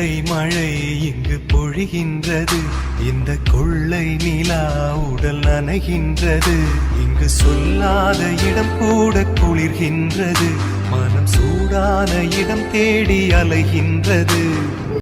வெள்ளை மழை இங்கு பொழிகின்றது, இந்த கொள்ளை நிலா உடல் நனைகின்றது. இங்கு சொல்லாத இடம் கூட குளிர்கின்றது, மனம் சூடான இடம் தேடி அலைகின்றது.